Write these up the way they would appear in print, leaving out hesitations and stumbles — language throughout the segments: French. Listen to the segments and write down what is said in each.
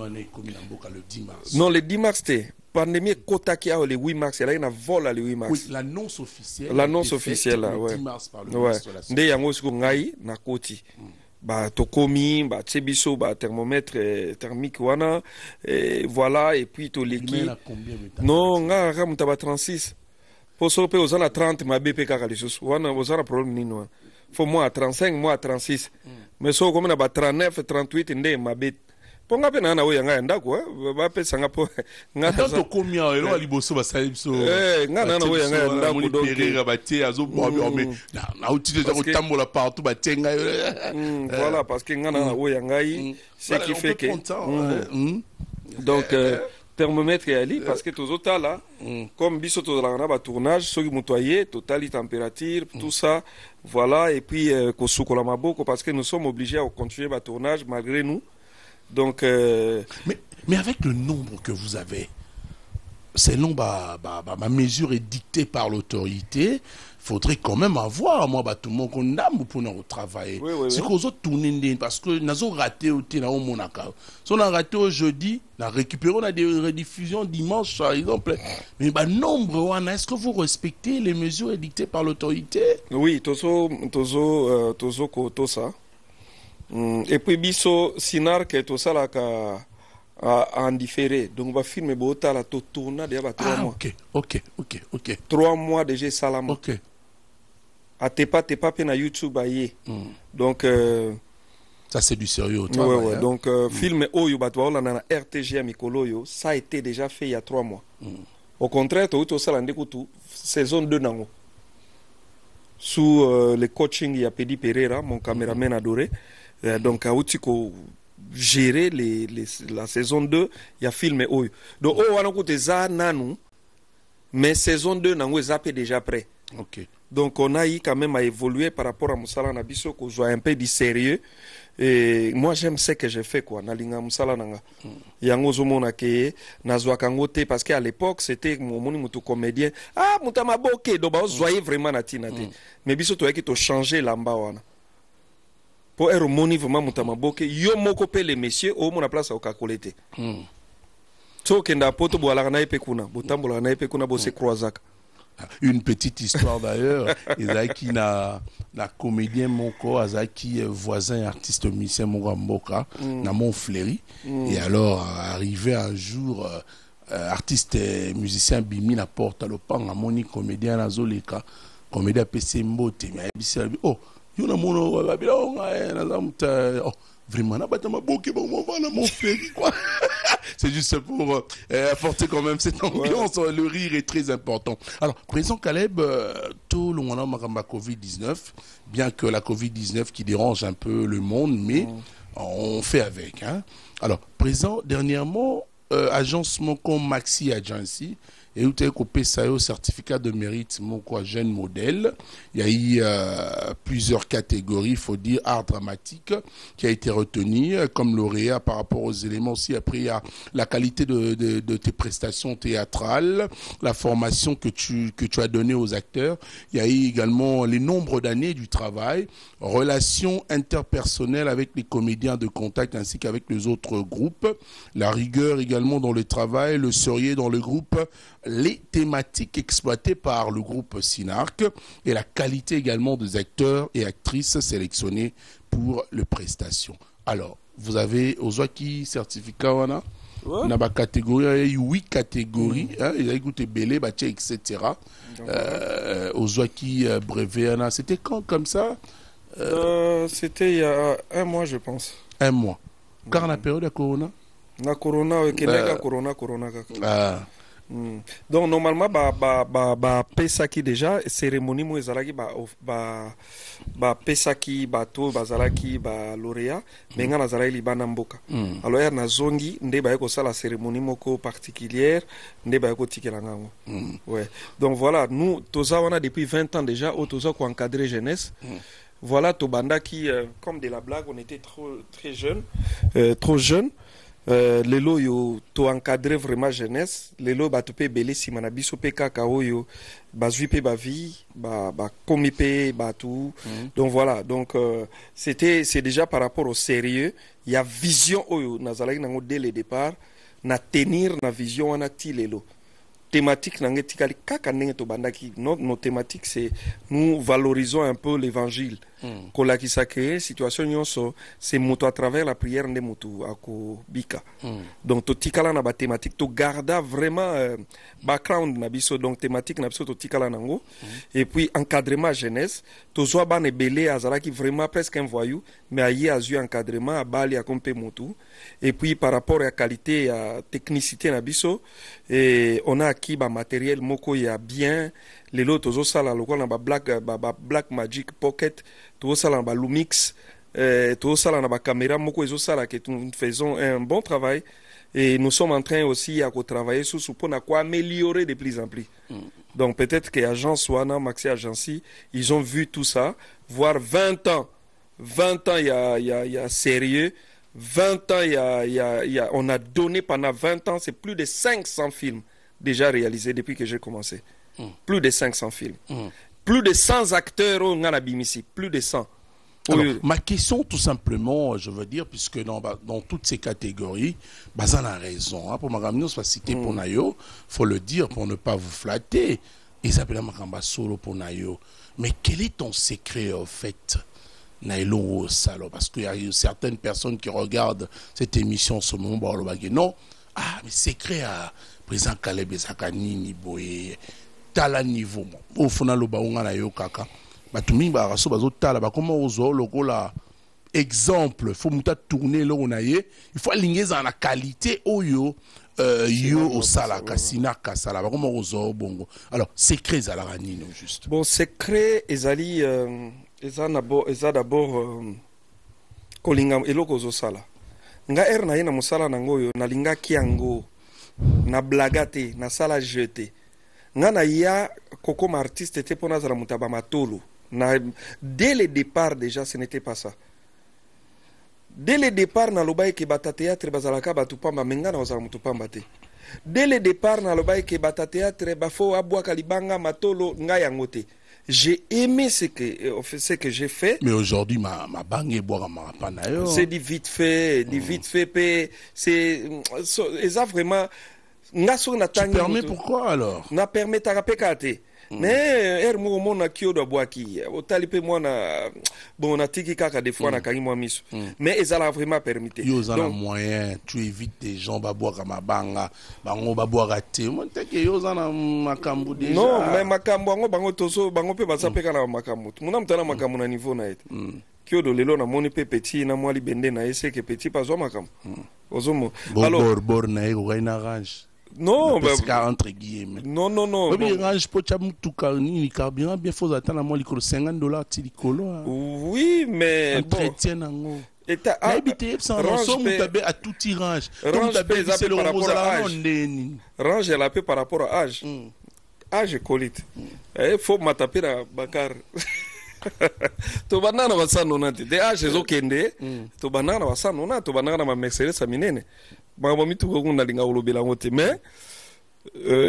le 10 mars. Non, le 10 mars, c'était pandémie Kotaki le 8 mars. Il y a un vol le 8 mars. Oui, l'annonce officielle. L'annonce officielle, là, le 10 mars par le ministre de la Santé. Ndé yango siko ngai na koti. Ba tokomi, ba tsebiso, ba thermomètre thermique wana, et voilà, et puis to leki. Non, nga ramuta ba 36. Pour so pe ozana 30 ma BP kaka lisusu. Wana ozana problème nino. Faut moi à 35, moi à 36. Mais so comme na ba 39, 38 ndé ma BP. Ponga pe na na oya nga ndako ba pe sanga po nga to komia elo aliboso ba salimso nga na oya nga ndako donc perera ba tie azo bo mais na utile za kotambola partout ba tenga voilà parce que nga na oya ngai ce qui fait que donc thermomètre ali parce que tous autres là comme biso to la na ba tournage soki mutoyer totali température tout ça voilà et puis kosukola maboko parce que nous sommes obligés à continuer ba tournage malgré nous. Donc, mais avec le nombre que vous avez, selon ma mesure est dictée par l'autorité, il faudrait quand même avoir, moi, tout le monde qu'on a pour nous travailler. C'est qu'aux autres tourner, parce que nous avons raté au Monaka. Si on a raté au jeudi, on a récupéré, on a des rediffusions dimanche, par exemple. Mais nombre, est-ce que vous respectez les mesures édictées par l'autorité? Oui, tozo ça. Et puis biso sinar que tout ça là en différé donc va filmer bota la to tourna de ba 3 mois. OK. 3 mois déjà salama. OK. A tepa pe na YouTube aye. Donc ça c'est du sérieux au travail. Ouais. Donc film oyo batwa la na RTG mikolo yo ça a été déjà fait il y a 3 mois. Au contraire to ça la ndekutu saison 2 nango. Sous le coaching il y a Pedi Pereira mon caméraman adoré. Donc à Outiko gérer la saison 2 il y a filmé oyo donc wana kote za nanu mais saison 2 nango zappé déjà prêt. OK. Donc on a eu quand même à évoluer par rapport à Moussala Nabiso qu'on soit un peu du sérieux et moi j'aime ce que j'ai fait quoi nalinga Moussala nanga yango zomona ke nazwa kangote parce qu'à l'époque c'était mon mutu comédien mutama boké do ba zoyer vraiment na tinate mais biso to yaki to changer lamba wana pour être moni vraiment mutama boké yo moko pe les messieurs au mon place au kakolete so kenda poto bo ala na epekuna botambola na epekuna bo se croisaka. Une petite histoire d'ailleurs, Ezaki na comédien moko azaki voisin artiste musicien Mogamboka na Montfleury et alors arrivé un jour artiste musicien bimi na porte le pan amoni comédien na zoleka comédien PC mbote mais oh yo na mono babila onga na zamuta oh vraiment na batama boké ba mo na Montfleury quoi. C'est juste pour apporter quand même cette ambiance. Ouais. Le rire est très important. Alors, président Caleb, tout le monde a Covid-19, bien que la Covid-19 qui dérange un peu le monde, mais on fait avec. Hein. Alors, président, dernièrement, agence Moko Maxi Agency, et où tu as coupé ça au certificat de mérite Moko jeune modèle. Il y a eu plusieurs catégories, il faut dire art dramatique qui a été retenu comme lauréat par rapport aux éléments aussi. Après il y a la qualité de tes prestations théâtrales, la formation que tu as donnée aux acteurs. Il y a eu également les nombres d'années du travail, relations interpersonnelles avec les comédiens de contact ainsi qu'avec les autres groupes, la rigueur également dans le travail, le sérieux dans le groupe, les thématiques exploitées par le groupe Sinarc et la qualité également des acteurs et actrices sélectionnés pour les prestations. Alors, vous avez Ozwaki certificat wana na ba catégorie, il y a 8 catégories, il y a écouté Belé, etc. Ozwaki brevet wana, c'était quand comme ça? C'était il y a 1 mois je pense. 1 mois. Car la période de Corona? La Corona, Corona. Donc normalement pesaki déjà cérémonie mo ezalaki pesaki bato bazalaki ba lauréat mais nga nazalaki libana mboka alors ya nazongi nde ba ko sala cérémonie moko particulière nde ba ko tikela ngango ouais donc voilà nous toza wana depuis 20 ans déjà au toza ko encadrer jeunesse. Voilà tobanda qui comme de la blague on était trop jeune lelo yo to encadrer vraiment jeunesse lelo ba to pe belé sima na biso pe kaka oyo bazui pe ba vie ba komi pe ba tout. Donc voilà, donc c'est déjà par rapport au sérieux, il y a vision oyo nazalaki nango dès le départ na tenir na vision wana ti lelo thématique nange tikali kaka ndenge to bandaki. Nos thématiques c'est nous valorisons un peu l'évangile. Kolaki sake situation nyonso c'est moto à travers la prière nde moto ako bika. Donc to tikala na ba thématique to garda vraiment background na biso, donc thématique na biso to tikala nango. Et puis encadrement jeunesse to zwa ba ne belé azalaki vraiment presque un voyou mais ayi azu encadrement bali a kompe moto. Et puis par rapport à qualité à technicité na biso, et on a acquis ba matériel moko ya bien les lots tozo sala lokola na ba Black Magic Pocket tozo sala na ba Lumix tozo sala na ba caméra moko ezo sala que nous faisons un bon travail et nous sommes en train aussi à travailler sur pour quoi améliorer de plus en plus. Donc peut-être que agence Wana Maxi Agency ils ont vu tout ça, voire 20 ans il y a sérieux. 20 ans, on a donné pendant 20 ans, c'est plus de 500 films déjà réalisés depuis que j'ai commencé. Plus de 500 films. Plus de 100 acteurs on a ici, plus de 100. Alors, ma question tout simplement, je veux dire, puisque dans toutes ces catégories, Bazan a raison. Hein, pour Magamino, soit cité pour Nayo, faut le dire pour ne pas vous flatter. Isabella Makamba solo pour Nayo. Mais quel est ton secret en fait? Naïlo Salo, parce qu'il y a certaines personnes qui regardent cette émission ce moment, non, ah, mais secret à président Caleb Zakanini, Boye, tala niveau, au fond, le baonga na yo kaka, batumi baraso bazo tala, comment ozo, logo la exemple, faut mouta tourner là on aille, il faut aligner dans la qualité oyo, yo au sala, kasina kasala, comment ozo bongo. Alors, secret zalaranino juste. Bon, secret, ezali, eza d'abord kolinga eloko ozosala nga na ye na mosala nango oyo nalingaki yango na blagate na sala jeté nga na ya kokoma artiste te mpona azala moto ya bamatolo dès le départ déjà ce n'était pas ça. Dès le départ nalobaki ke bata théâtre bazalaka batu pamba me nga na ozala moto pamba te. Dès le départ nalobaki ke bata théâtre bafo abwaka libanga matolo nga yango te. J'ai aimé ce que j'ai fait. Mais aujourd'hui, ma banque est boire à c'est du vite fait, c'est ça vraiment. Tu permets pourquoi alors? Na permet ta rapekate. Mais mo na kio do boaki. Otalipe moi na bon na tiki kaka des fois na kangi moi miso. Mais ezala vraiment permité. Yo zana moyen, tu évites des gens ba boire ma banga, bango ba boire te. Moi teke yo zana makambu déjà. Non, mais makambu ngo bango toso bango pe basapeka na makambu. Muna mtana makambu na niveau na ete. Kio do lelo na moni pe petit na moi libende na ese que petit pas zo makambu. Ozomo. Alors bor na ego na range. Non, entre guillemets. Non. Oui, range pour ni carburant bien faut attendre à moi $50 tilicolo. Oui, mais entretien nango. Habité sans rançon mutabé à tout range. Donc mutabé c'est le range la paix par rapport à âge. Âge colite. Il faut m'ataper à Bakar. To banana wasano nati. De âge zokende. To banana wasano na to banana ma Mercedes minene. Mais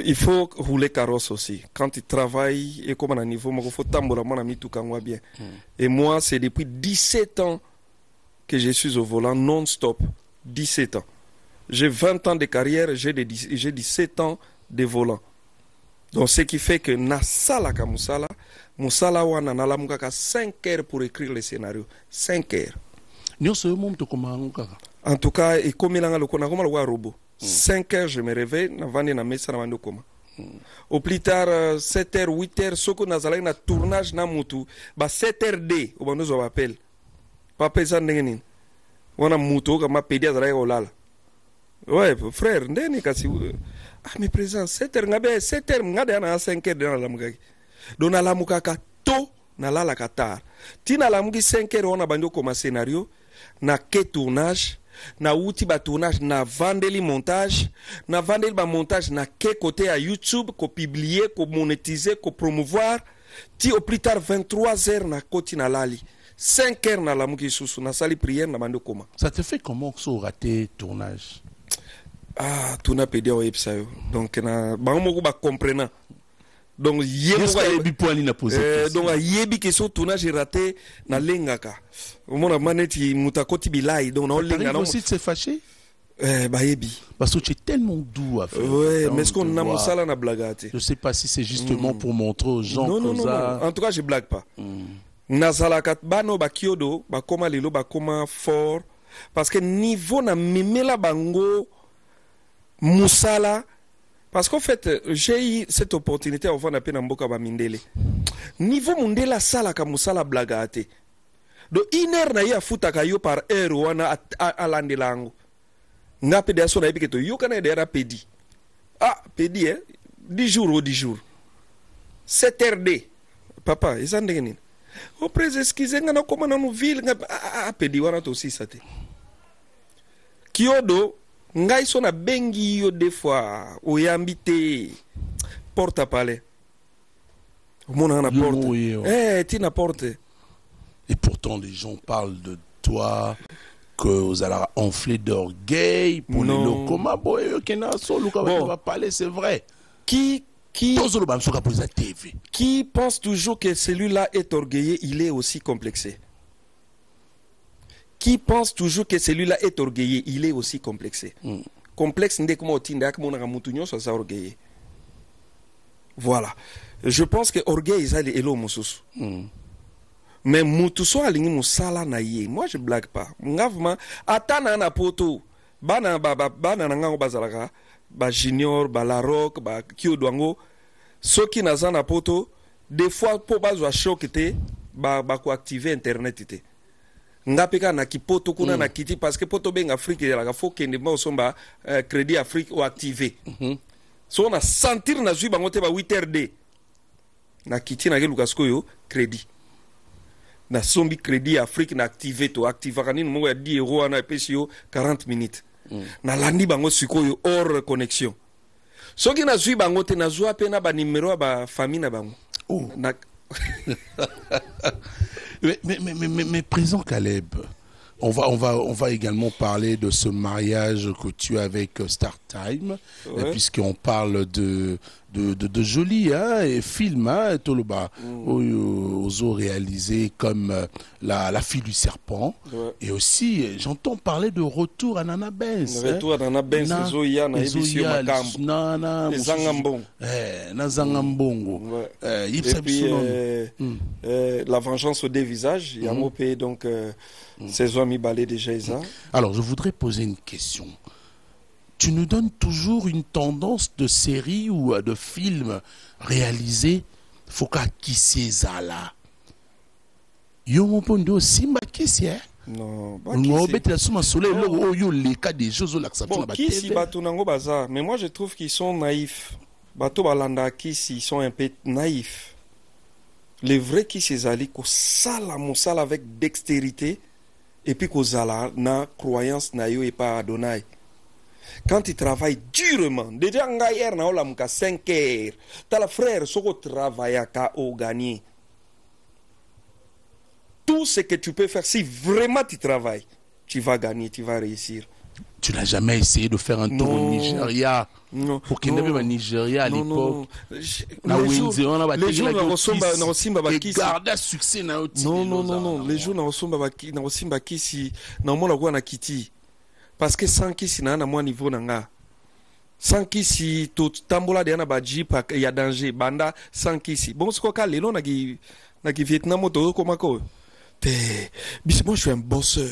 il faut rouler carrosse aussi. Quand tu travailles et comme à un niveau, il faut tambour bien. Et moi, c'est depuis 17 ans que je suis au volant non-stop. 17 ans. J'ai 20 ans de carrière, j'ai 17 ans de volant. Donc, ce qui fait que Nasala Kamusala, Musala wana nalamukaka 5 heures pour écrire le scénario. 5 heures. En tout cas, et comme il a le robot, 5 heures, je me réveille, na mesa na koma. Au plus tard, 7 heures, 8 heures, soko nazalaki na tournage na mutu, ba 7 heures d, au bando zo appel. Papa ça ndengeni. Wana mutu kama pedi azalaki olala. Ouais, frère, ndeni kasi ah mais présent 7 heures ngabe 7 heures ngade na 5 heures dans la mugaki. Dona la mukaka to na lala katar. Tina la mugi 5 heures on a bando comme scénario na ke tournage na outil ba tournage na vandeli montage na vandeli ba montage na ke côté à YouTube ko publier ko monétiser ko promouvoir ti au plus tard 23 heures na koti na lali 5 heures na la mugi susu na sali prière na mando koma. Ça te fait comment ça raté tournage? Ah, tout n'a pas dit au website. Donc, na, bango ba comprenant. Donc, donc, yebi question tout n'a j'ai raté na lengaka. Mon maneti mutakoti bilai. Donc, na lenga. Aussi de se fâcher. Bah yebi. Parce que tu es tellement doux à faire. Ouais, mais est-ce qu'on a moussala na blagate? Je sais pas si c'est justement pour montrer aux gens non, que ça. Non. En tout cas, je blague pas. Nazalakat bano ba kyodo, ba koma lelo, ba koma fort. Parce que niveau na mimela bango moussala. Parce qu'en fait, j'ai eu cette opportunité avant d'appeler Namboka Bamindele. Niveau Mundela sala ka moussala blagate. Donc, une heure na ya futa kayo par heure wana à landelango. Nga pedi aso na yebi keto yo kana de pedi. Ah, pedi 10 jours ou 10 jours. 7 RD. Papa, ils ont dit. O prese excusez nga na koma na no ville nga pedi wana to si sate. Kyodo ngai so na bengi yo des fois oyambi te porte à palais. Mon na porte. Tu na porte. Et pourtant les gens parlent de toi que vous allez enfler d'orgueil pour les locaux. Bon, va parler, c'est vrai. Qui pense toujours que celui-là est orgueilleux, il est aussi complexé. Qui pense toujours que celui-là est orgueilleux, il est aussi complexé. Complexe, voilà. Je pense que orgueil, c'est l'homme. Mais mutuso alingi musala na ye. Moi je blague pas. Ngavma atana na poto. Bana nanga bazalaka. Ba junior, ba la rock, ba kiodoango. Soki naza na poto, des fois po bazwa chokete, ba ko activer internet ite. Ngapeka na kipoto kuna na kiti parce que poto benga Afrique ya la faut kende ba osomba crédit Afrique ou activer. So on a sentir na zui bango te ba 8 na kiti na ke lukasko yo crédit. Na sombi crédit Afrique na activé to activa kanini mo ya 10 euros na pesio 40 minutes. Na landi bango sikoyo hors connexion. Soki na zui bango te na zua pe na ba numéro ba famille na bango. Na mais présent Caleb, on va également parler de ce mariage que tu as avec StarTime, puisqu'on parle de jolis et films, Toloba, aux réalisés comme la fille du serpent, et aussi j'entends parler de Retour à Nana Benz. Retour à Nana Benz, Nazangambongo. Et puis La vengeance aux deux visages, il y a un pays donc saison mi balé déjà. Alors je voudrais poser une question. Tu nous donnes toujours une tendance de série ou de film réalisé Foka Kisezala. Yo mon pondo Simba Kissi non, mais moi je trouve qu'ils sont naïfs. Bato balanda Kissi, ils sont un peu naïfs. Les vrais Kisezali ko sala mosala avec dextérité et puis ko zala na croyance na yo et pas Adonai. Quand il travaille durement, déjà hier na ola muka 5 heures, t'as la frère soko travailler ka au gagner. Tout ce que tu peux faire, si vraiment tu travailles, tu vas gagner, tu vas réussir. Tu n'as jamais essayé de faire un tour au Nigeria? Non. Pour qu'il n'y ait même un Nigeria à l'époque. Les jours na osimba bakisi. Garda succès na oti. Non. Les jours na osimba kisi na mona kwa na kiti. Parce que sans kisi na moi niveau nanga. Sans kisi tout tambola de na ba jeep il y a danger banda sans kisi. Bon ce quoi lelo na ki Vietnam to komako. Moi je suis un bosseur.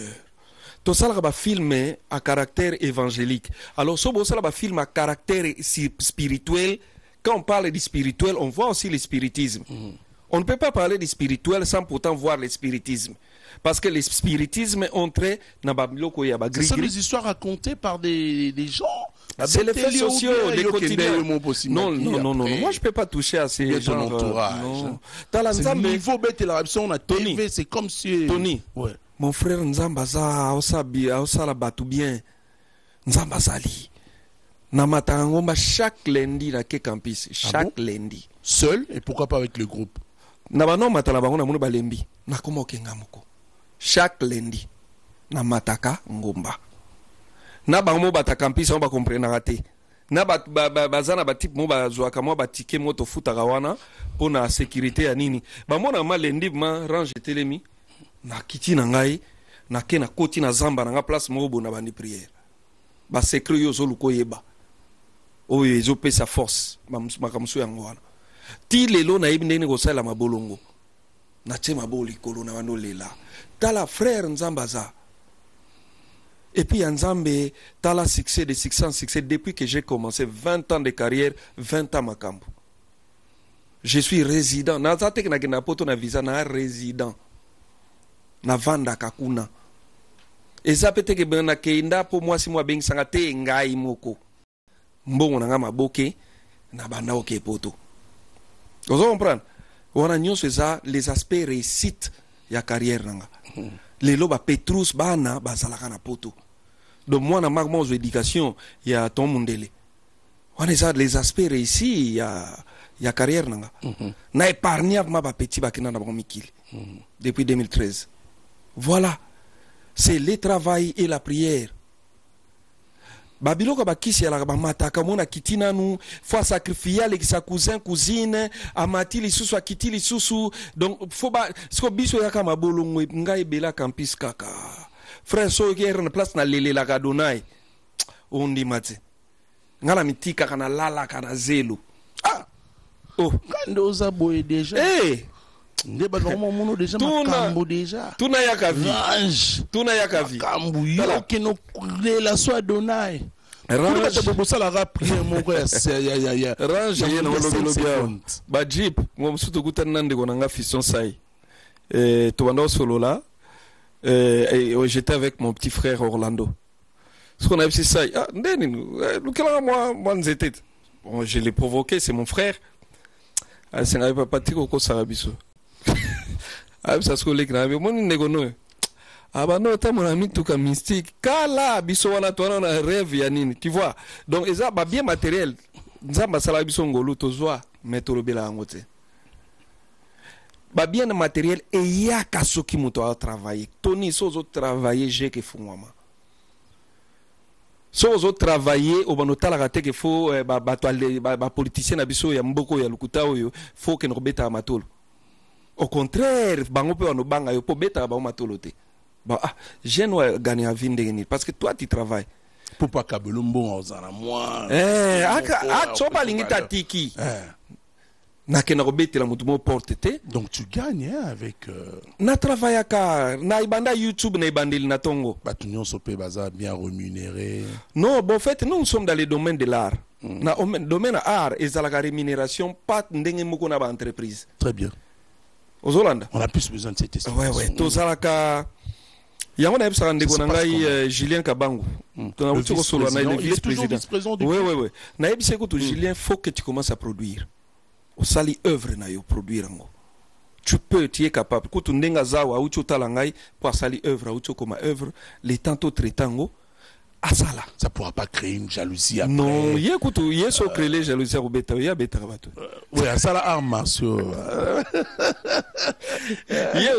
Tout ça là film à caractère évangélique. Alors ça là film à caractère spirituel. Quand on parle du spirituel, on voit aussi le spiritisme. On ne peut pas parler du spirituel sans pourtant voir le spiritisme. Parce que le spiritisme entrait dans Babiloko ya ba gris. C'est des histoires racontées par des gens. C'est les faits sociaux, les quotidiens. Non. Moi, je peux pas toucher à ces gens. Entourage. C'est niveau bête la on a TV, c'est comme si. Tony. Ouais. Mon frère Nzambaza, Aosala Batu bien. Nzambazali. Namatangomba chaque lundi na ke campus. Chaque lundi. Seul et pourquoi pas avec le groupe? Nabano matalabango na munu balembi. Nakoma okengamoko. Chaque lundi. Namataka ngomba. na bango bata campus on ba comprendre raté na bazana ba type mo ba zoaka mo ba ticket moto futaka wana pour na sécurité ya nini ba mona malendi ma range telemi na kiti na ngai na ke na koti na zamba na nga place mo bona bandi prière ba secret yo zo luko yeba oyo ezopesa force makamso yango wana ti lelo na yebi ndenge kosala mabolongo na tie maboli kolo na bando lela tala frère nzambaza. Et puis Nzambe, t'as la succès de succès depuis que j'ai commencé 20 ans de carrière, 20 ans makambo. Je suis résident. Nazate que na poto na visa na résident. Na vanda kakuna. Et ça peut être que na keinda pour moi si moi beng sanga te ngai moko. Mbongo na ngama boke na banda oke poto. Vous comprenez? On a nyonso ça les aspects réussite ya carrière nanga. Les loba Petrus bana bazalaka na poto. Donc moi na magmo éducation il y a ton mondele. On a les aspects réussis il y a carrière nanga. Na épargner ma ba petit ba kina na ba mikili. Depuis 2013. Voilà. C'est le travail et la prière. Babiloko bakisi ya la mataka mona kitina nu faut sacrifier les sa cousin cousine amati lisusu akiti lisusu donc faut ba sko biso ya kama bolongo ngai bela campus kaka frère so guerre na place na lele la kadonai ondi mate ngala mitika kana lala kana zelo oh kando za boye déjà nde ba normalement mono déjà makambo déjà tuna yaka vi kambu yo kino la soit donai range bobo sala rapprier mon ya range yena lobia ba jeep ngom suto kutana ndeko nanga fisson sai to bando solo là j'étais avec mon petit frère Orlando ce qu'on a vu c'est ça ndeni lukela moi nzete bon je l'ai provoqué c'est mon frère c'est n'avait pas patiko ko sarabiso ça se collègue na mon negono abano ta mon ami tout comme mystique kala biso wana to na rêve ya nini tu vois donc ça ba bien matériel nzamba sala biso ngolo tozwa metolo bela ngote ba bien matériel et ya kasoki moto a travailler toni sozo travailler j'ai que fumama sozo travailler au banotala kate que faut ba politicien na biso ya mboko ya lukuta oyo faut que no beta matolo. Au contraire, bango pe wano banga yo po beta ba matolo te. Ba je no gagner à vinde parce que toi tu travailles. Pour pas kabelumbo ozana moi. Chopa lingita tiki. Na ke na robeti la mutu mo porte te. Donc tu gagnes avec na travaille ka na ibanda YouTube na ibandili na tongo. Ba tunyon sope baza bien rémunéré. Non, bon en fait nous sommes dans le domaine de l'art. Na domaine art et la rémunération pas ndenge moko na ba entreprise. Très bien. Aux Hollande. On a plus besoin de cette explication. Ouais. Tozalaka. Yango na ebisa ndeko na ngai Julien Kabangu. Tona utiko solo na le vice-président. Ouais. Na ebisa ko to Julien faut que tu commences à produire. Au sali œuvre na yo produire ngo. Tu es capable. Ko to ndenga zawa ucho tala ngai pour sali œuvre ucho comme œuvre les tantôt traitango. Asala. Ça pourra pas créer une jalousie après. Non, so créer les jalousies au beta, ya beta bato. Oui, asala arts martiaux.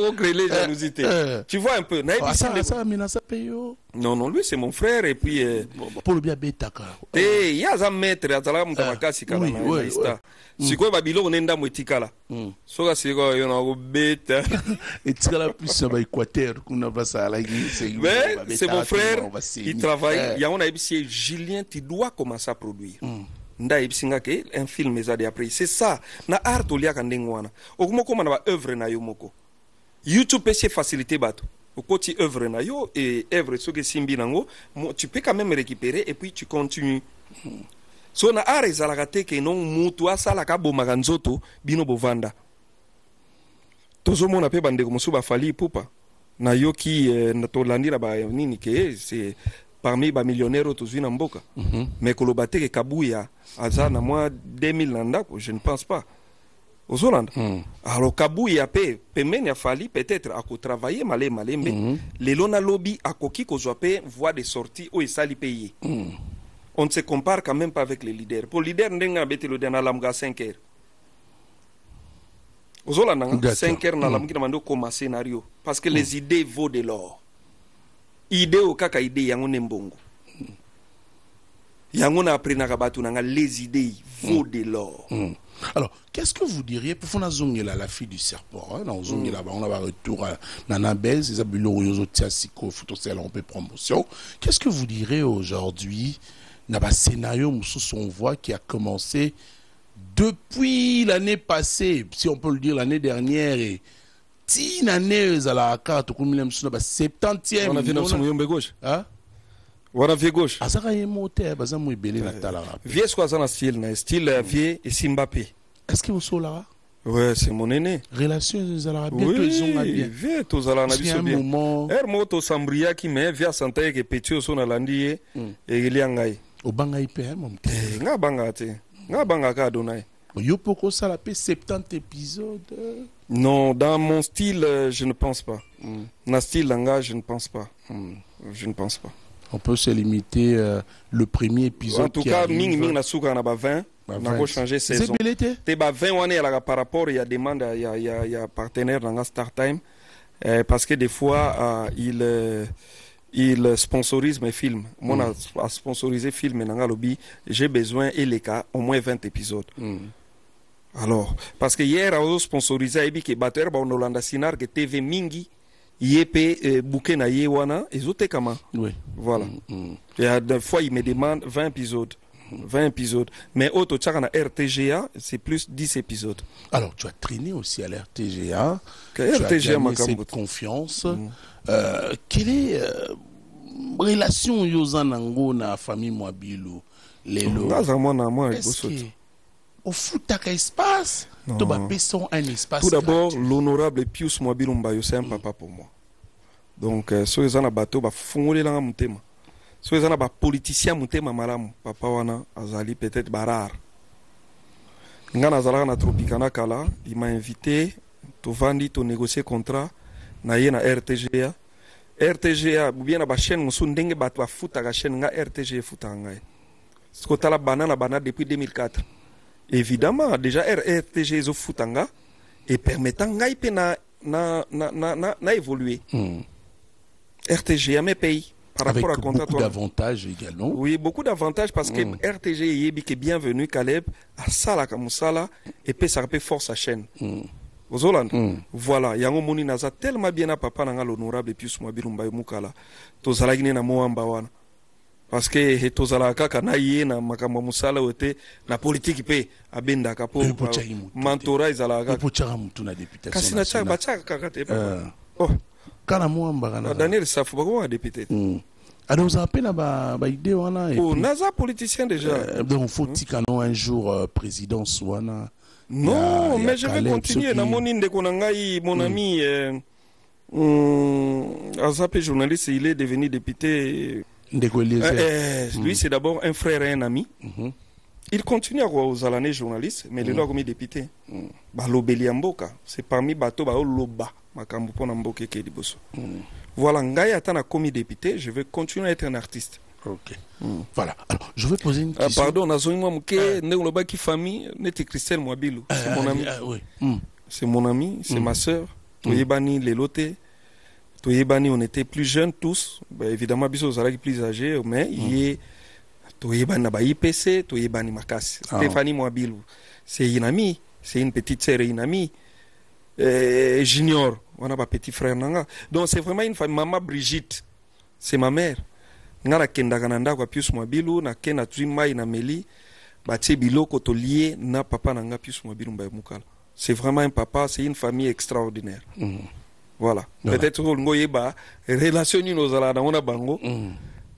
Au créer les jalousies. Tu vois un peu, ça mina ça payo. Non, lui c'est mon frère et puis pour le bien beta ka. Ya za maître atala mutamakasi kala na ista. Siko babilo nenda mwetikala. Soka siko yo na go beta. Etikala plus ba Équateur kuna basa la c'est mon frère, il travaille. Il y a un ABC Julien, tu dois commencer à produire. Nda ibisinga ke un film ezadi après. C'est ça. Na art olia kandengwana. Okumoko mana ba œuvre na yo moko. YouTube peut se faciliter bato. Okoti œuvre na yo et œuvre soke simbi nango, tu peux quand même récupérer et puis tu continues. So na art ezalaka te ke non mutu asala ka bomaka nzoto bino bovanda. Tozomona pe bandeko mosu ba fali pupa. Na yoki na tolandira ba nini ke c'est parmi ba millionnaires autozwi na mboka. Mais kolobate ke Kabuya aza na moi 2000 nanda je ne pense pas. Aux Hollande. Alors Kabuya pe pemeni a fali peut-être à travailler malembe les lona lobby a koki ko zoape voie de sortie ou esali payer. On ne se compare quand même pas avec les leaders. Pour leader ndenga bete le dana lamga 5 heures. Aux Hollande 5 heures na lamgi demando comme scénario parce que les idées vaut de l'or. Idée au kaka idée yango nembongo. yango na appris na kabatu nanga les idées vaut de l'or. Alors, qu'est-ce que vous diriez pour faire la fille du serpent? On a retour à Nana Bez, c'est ça, on peut promotion. Qu'est-ce que vous diriez aujourd'hui dans le scénario on voit qui a commencé depuis l'année passée, si on peut le dire l'année dernière, et 10 années à la carte, 70e. On a vu dans son gauche. Hein? On a vu gauche. Ah, ça a été monté, ça a été vieux, c'est quoi ça, style vieux et Simbappé. Est-ce que vous savez là? Ouais, c'est mon aîné. Relations aux Arabes, oui, vieux, tous à la moment. Hermoto Sambria qui met via Santaï et Pétio son alandi et Liangai. Au Bangaï PM. Nga bangate. Nga bangaka Adonai. Yo poko ça la paix 70 épisodes. Non, dans mon style, je ne pense pas. Dans style langage, je ne pense pas. Je ne pense pas. On peut se limiter le premier épisode. En tout cas, Ming na souka na ba 20. On a changer saison. Te ba 20 wane la par rapport il y a demande il y a partenaire dans la Star Time parce que des fois il sponsorise mes films. Moi a sponsorisé film dans lobby, j'ai besoin et les cas au moins 20 épisodes. Alors parce que hier a sponsorisé et que batteur ba Holanda Sinar que TV Mingi yep bouquet na yewana ezote kama. Oui. Voilà. Il y a des fois il me demande 20 épisodes. 20 épisodes. Mais au total, à RTGA, c'est plus 10 épisodes. Alors, tu as traîné aussi à l'RTGA. Tu as gagné cette confiance. Quelle est la relation Yozanango na famille Mwabilu? Est-ce que au foot, tu as espace? Tu as un espace. Tout d'abord, l'honorable Pius Mwabilu Mbayo, c'est un papa pour moi. Donc, si vous avez un bateau, il faut aller dans le so ezana ba politicien mutema malamu papa wana azali peut-être barar nga nazalaka na Tropicana kala il m'a invité to vandi to négocier contrat na ye na RTGA bien na ba chaîne musu ndenge bato bafuta ka chaîne nga RTGA futa ngai sko tala banana depuis 2004 évidemment déjà RTGA zo futa nga et permettant ngai pe na évoluer RTGA mes pays. Par avec beaucoup d'avantages également. Oui, beaucoup d'avantages parce que RTG et Yebi qui est bienvenu, Caleb, à Sala Kamusala, et puis ça peut force sa chaîne. Aux Hollandes. Voilà, Yango Moni Naza tellement bien à papa n'a l'honorable et puis ce mois Birumba Mukala. Tozalagine na Moamba wana. Parce que Tozalaka Kanaye na Makamba Musala ote na politique pe abenda kapo. Mantora Izalaka. Pocharamutu na députation. Kasina Chak Bachak Kakate. Oh. Daniel Safou a député. Alors vous avez une idée wana oh naza politicien déjà. Donc faut tikano un jour président Swana. Non, mais je vais continuer na mon inde konangai mon ami Azapé journaliste, il est devenu député. Lui c'est d'abord un frère et un ami. Il continue à aux années journaliste, mais il est là comme député. Balobeli Mboka, c'est parmi bateau Loba. Voilà, Ngaï atteint comme député, je vais continuer à être un artiste. Ok. Voilà. Alors, je vais poser une question. Pardon, Nazoïma Mouké, Néoloba qui famille, n'était Christelle Mwabilou. C'est mon ami. C'est mon ami, c'est ma soeur. Toyebani, Lelote. Toyebani, on était plus jeunes tous. Évidemment, Bisso Zalaki plus âgé, mais il est. Toyebani Naba IPC, Toyebani Makas. Stéphanie Mwabilou. C'est une amie, c'est une petite sœur et une amie. Junior, on a ma petit frère nanga. Donc c'est vraiment une famille. Maman Brigitte, c'est ma mère. Nga na kenda kananda kwa Pius Mwabilu na kena tuimai na meli batie biloko to lié na papa nanga Pius Mwabilu Mbaye Mukala. C'est vraiment un papa, c'est une famille extraordinaire. Voilà. Peut-être que ngoye ba relation ni nozala na ona bango.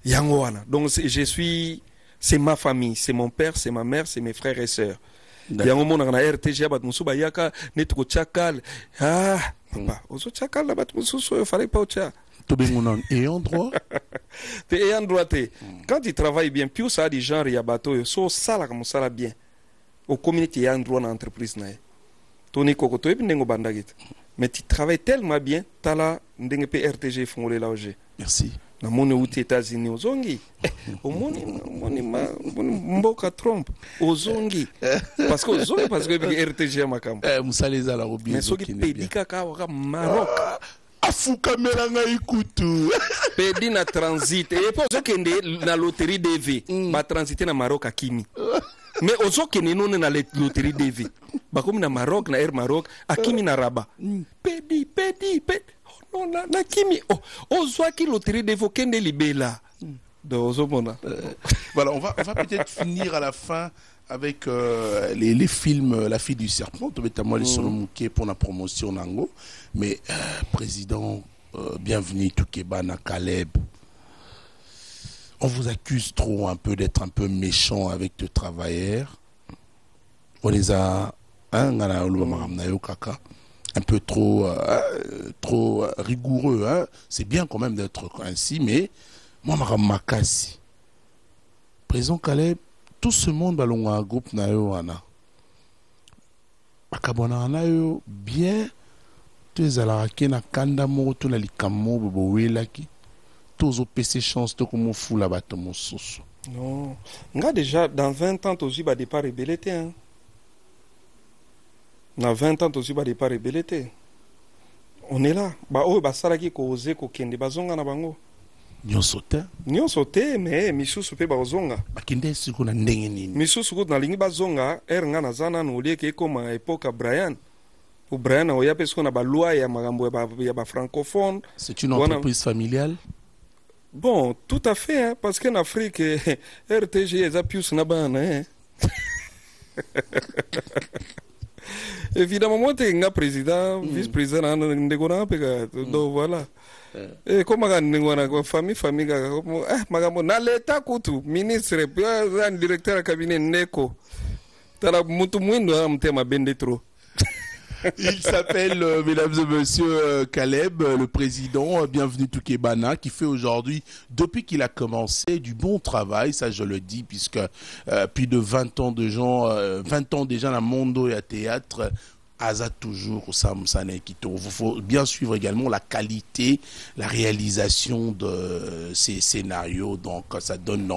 Yango wana. Donc je suis c'est ma famille, c'est mon père, c'est ma mère, c'est mes frères et sœurs. Yango mona na RTG bat musu bayaka netuko chakal papa ozo chakal la bat musu so fallait pas ocha to bengonon ayant droit te ayant droit quand il travaille bien puis ça dit genre ya bateau so sala comme ça bien au communauté ayant droit dans entreprise na toni koko to ebingo bandagit mais tu travailles tellement bien tala ndenge pe RTG fongole la OG. Merci. Na moni uti États-Unis ozongi omoni mboka Trump ozongi parce que ozongi parce que RTG makamba musaleza la robi mais soki pedika ka waka Maroc afuka melanga ikutu pedi na transit et puis ozokende na loterie DV ba transiter na Maroc akimi mais ozokende none na loterie DV bakomi na Maroc na Air Maroc akimi na Rabat pedi oh non na kimi ozwaki loterie DV okende libela donc ozomona voilà, on va peut-être finir à la fin avec les films La fille du serpent, pour la promotion nango. Mais président, bienvenue Toukebana Caleb. On vous accuse trop un peu d'être un peu méchant avec les travailleurs. On les a un peu trop rigoureux. Hein. C'est bien quand même d'être ainsi, mais moi, Makassi. Président Caleb, tout ce monde a un groupe nayo ana. Akabona nayo bien tu zalaki na kanda mo to na likamo bobo welaki. Tous au PC chance to comme fou la bato mosusu. Non, nga déjà dans 20 ans aussi ba départ rebelleté hein. Dans 20 ans aussi ba départ rebelleté. On est là. Ba o ba salaki ko oser ko kende bazonga na bango. Nyonso te mais misusu pe bazonga bakende siku na ndenge nini misusu ko na lingi bazonga nga na zana no lieke koma époque Brian ou Brian oya pe siku na ba loi ya magambo ya ba francophone. C'est une entreprise familiale. Bon, tout à fait hein, parce qu'en Afrique RTG eza pius na bana hein. Évidemment moi t'es nga président vice-président ndekona pe donc voilà. Et comment on famille magambo na l'état kutu ministre un directeur de cabinet neko tala mutu mwindo amtema bende trop. Il s'appelle, mesdames et messieurs, Caleb, le président, bienvenue Toukebana, qui fait aujourd'hui, depuis qu'il a commencé, du bon travail, ça je le dis, puisque plus de 20 ans déjà dans le monde et à théâtre, Aza toujours au Samsane Kito. Il faut bien suivre également la qualité, la réalisation de ces scénarios. Donc, ça donne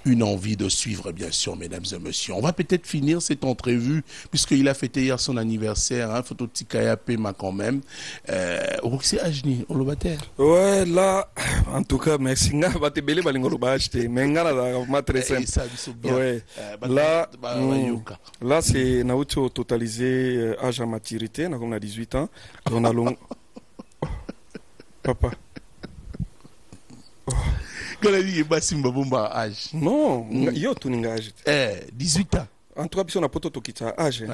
une envie de suivre, bien sûr, mesdames et messieurs. On va peut-être finir cette entrevue, puisqu'il a fêté hier son anniversaire, hein, photo Tikaya Pema quand même. Roxy Ajni, on le battait. Ouais, là, en tout cas, merci. Mais ouais. Là, c'est Naoto totalisé âge à maturité, on a 18 ans. On a long. Papa. Non, yo tu n'as âge. 18 ans. En tout cas, on a poto qui t'a âge.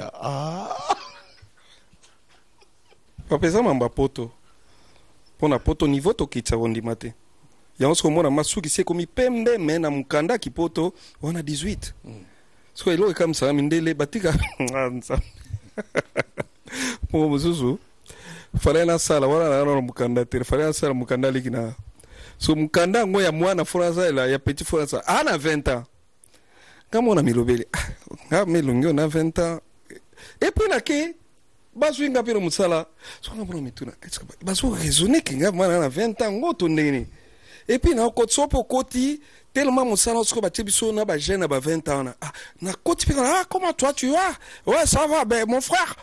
Papa, ça m'a poto. Pour na poto niveau to qui t'a rondi maté. Ya on se commonde à masu qui s'est commis pembe, mais na mukanda qui poto, on a 18. So ilo comme ça, mindele batika. Pour Mouzou, fallait na sala, voilà, na mukanda, fallait na sala mukanda likina. So mukanda ngoya mwana Français là, ya petit Français, a 20 ans. Comme on a mis l'obéli, melongo na 20 ans. Et puis na ke, basu nga piro musala, so na bono mituna. Basu raisonner que nga mwana na 20 ans ngoto ndeni. Et puis na kotsopo koti tellement musala sko ba tibiso na ba jeune ba 20 ans na. Ah, na koti pika, comment toi tu vas? Ouais, ça va, ben mon frère.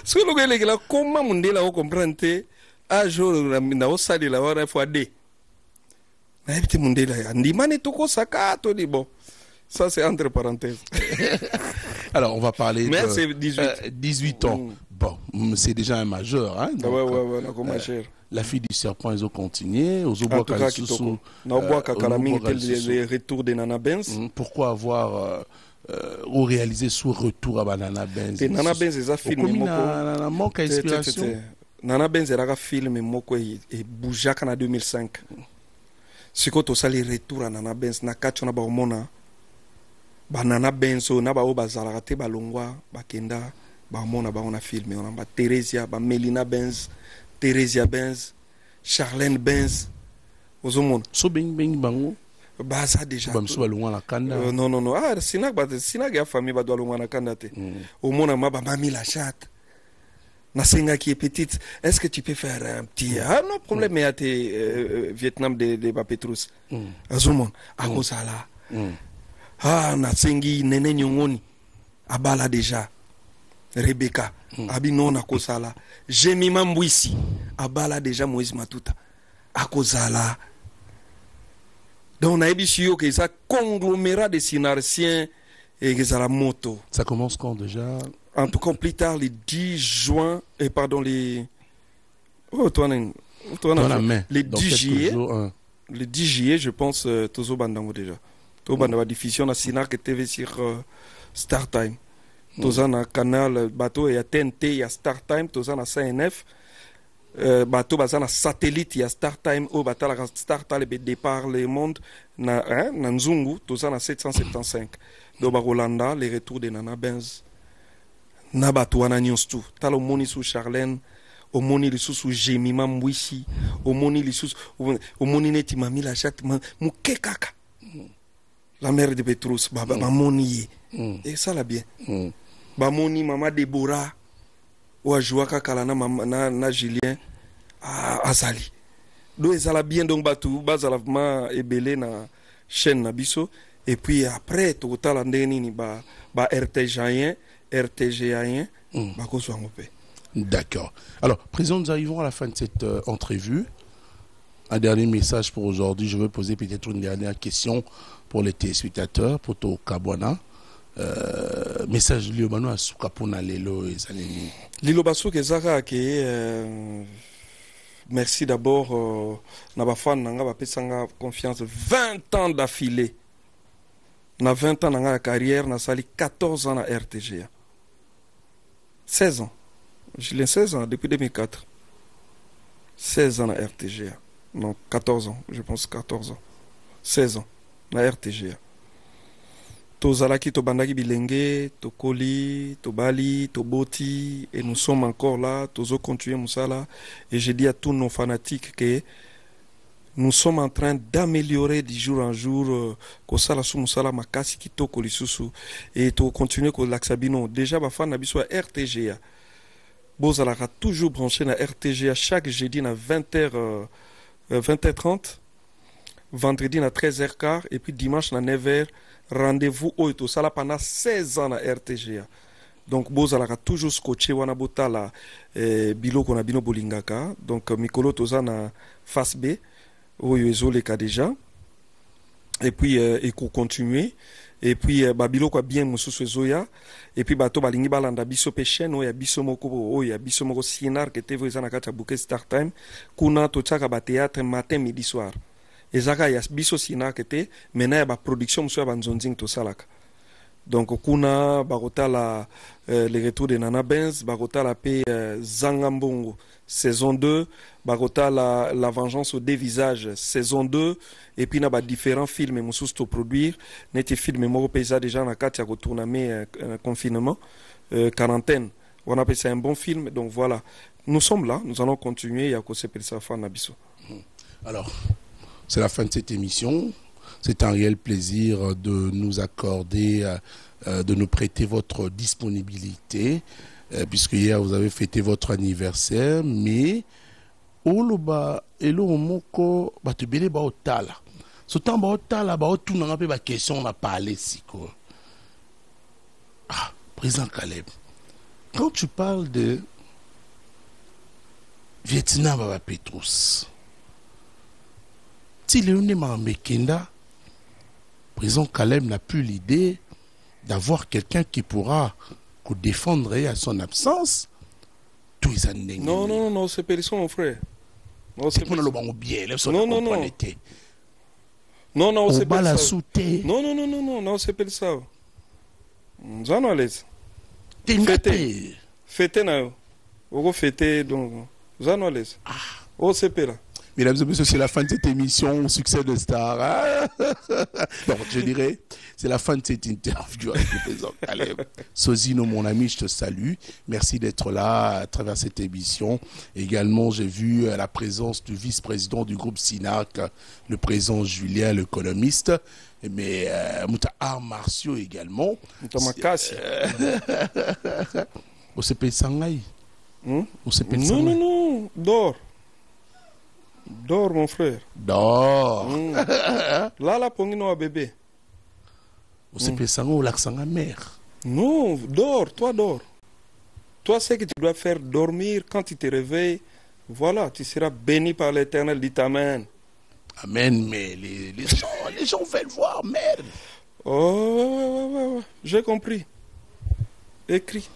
Ce que le gars là, comment mon dé là, vous comprenez? Un jour, na osali la wara fois D. Na petit mon dé là, ndi mane toko saka to di bon. Ça c'est entre parenthèses. Alors on va parler. Mais c'est 18 ans. Bon, c'est déjà un majeur, hein. Donc, ouais, comme majeur. La fille du serpent, ils ont continué. Aux les retours de Nana Benz. Pourquoi avoir ou réalisé ce retour à Nana Benz? Nana Benz est un film. Nana manque d'inspiration. Nana Benz est un film moko et boujaka en 2005. Ce que tu as les retours à Nana Benz, na kacho na ba omona. Ba Nana Benz na ba oba zalakate ba longwa ba kenda ba omona ba on a filmé on a ba Theresia ba Melina Benz. Theresia Benz, Charlène Benz, aux hommes. So bing bango. Bah ça déjà. Bam so balongwa na kanda. Non. Ah sinak ya famille ba balongwa na kanda te. Au monde ma mami la chatte. Na senga qui est petite. Est-ce que tu peux faire un petit non problème mais à tes Vietnam de Bapetrus. Azumon à Kosala. Ah na sengi nene nyongoni. Abala déjà. Rebecca abinona kozala Jemima Mbwisi abala déjà Moïse Matuta akozala. Donc on a édition que ça conglomérat de scénariens et que ça la moto. Ça commence quand déjà? En tout cas plus tard, les 10 juin et pardon les les 10 juillet. Le 10 juillet, je pense, Tozo Bandango déjà. Tozo Bandango diffusion na Sinar TV sur Star Time. Tozo na canal bateau et TNT, il y a Star Time, Tozo na CNF. Bateau baza na satellite, il y a Star Time au bateau la Star Time le départ le monde na Nzungu, Tozo na 775. Do Rolanda, les retours de Nana Benz. Na bateau wana nyonstu. Talo moni sous Charlène. Au moni les sous Jemima Mbwisi, au moni les sous, au moni neti mami la chatte, mouké kaka. La mère de Petrus, baba moni. Et ça la bien. Ba moni mama Deborah, ou ajoua kaka na Julien, azali. Donc ça la bien donc batou, bazalavement ebelé na chaîne na biso. Et puis après, total andeni ni ba RTGaien, ba koso ngopé. D'accord. Alors, Président, nous arrivons à la fin de cette entrevue. Un dernier message pour aujourd'hui. Je veux poser peut-être une dernière question pour les téléspectateurs, pour To Kabwana. Message de Liobano à Soukapona Lelo et Zaleni. Lilo Basou Kezaka, merci d'abord. Nabafan Nanga Bapesanga confiance 20 ans d'affilée. Na 20 ans dans la carrière, na sali 14 ans à RTGA. 16 ans. J'ai 16 ans depuis 2004. 16 ans à RTGA. Non, 14 ans. Je pense 14 ans. 16 ans à RTGA. Tozalaki, Tobandaki Bilenge, Tokoli, Tobali, Toboti. Et nous sommes encore là. Tozo continuer Moussala. Et je dis à tous nos fanatiques que nous sommes en train d'améliorer du jour en jour. Kosala sou Moussala Makasi Kitoko Lisusu. Et to continuer ko Laksabino. Déjà, ma fan Nabiso à RTGA. Bozalaka toujours branché na RTGA chaque jeudi à 20h30, vendredi à 13h15 et puis dimanche à 9h. Rendez-vous au Eto Sala pendant 16 ans à RTGA. Donc Bozalaka toujours scotché wana botala biloko na bino bolingaka. Donc Mikolo toza na face B oyo ezoleka déjà. Et puis et continuer. Et puis babilo kwa bien mususu ezoya et puis bato balingi balanda biso pe chaîne oya biso moko Sinar que TV ezana kata bouquet Star Time kuna to tsaka ba théâtre matin midi soir ezaka ya biso Sinar que te mena ya ba production musu ya banzonzing to salaka. Donc kuna bakotala les retours de Nana Benz, bakotala pe Zangambongo saison 2, bakotala la vengeance aux deux visages saison 2 et puis na ba différents films mususu to produire neti film moko pesa déjà na kati ya ko tourner confinement quarantaine. On appelle ça un bon film, donc voilà. Nous sommes là, nous allons continuer à cause de ça fan abisso. Alors, c'est la fin de cette émission. C'est un réel plaisir de nous accorder, de nous prêter votre disponibilité, puisque hier vous avez fêté votre anniversaire, mais oloba elo moko batubele ba otala. Sotan ba otala ba otuna pe ba question on a parlé siko. Ah, président Caleb. Quand tu parles de Vietnam à Petrus, si Léoné Mekenda, président Caleb n'a plus l'idée d'avoir quelqu'un qui pourra défendre à son absence. Non, c'est personne, mon frère. Non, c'est pas ça. Non, c'est pas ça. Non, c'est pas ça. Nous allons aller. Fêter, non. On va fêter, donc. Nous allons aller. Oh, c'est pas là. Mesdames et messieurs, c'est la fin de cette émission, succès de Star. Hein? Donc, je dirais, c'est la fin de cette interview avec le président Caleb. Sozino, mon ami, je te salue. Merci d'être là à travers cette émission. Également, j'ai vu la présence du vice-président du groupe SINAC, le président Julien, l'économiste, mais Mouta Arts Martiaux également. Au CP Sanghaï. Non, dors. Dors, mon frère. Dors. Là, pongino à bébé. Au CP Sango, l'accent à mère. Non, dors, toi dors. Toi, ce que tu dois faire, dormir, quand tu te réveilles, voilà, tu seras béni par l'Éternel, dit Amen. Amen, mais les gens veulent voir, merde. Oh, ouais, ouais, ouais, ouais, ouais. J'ai compris. Écris.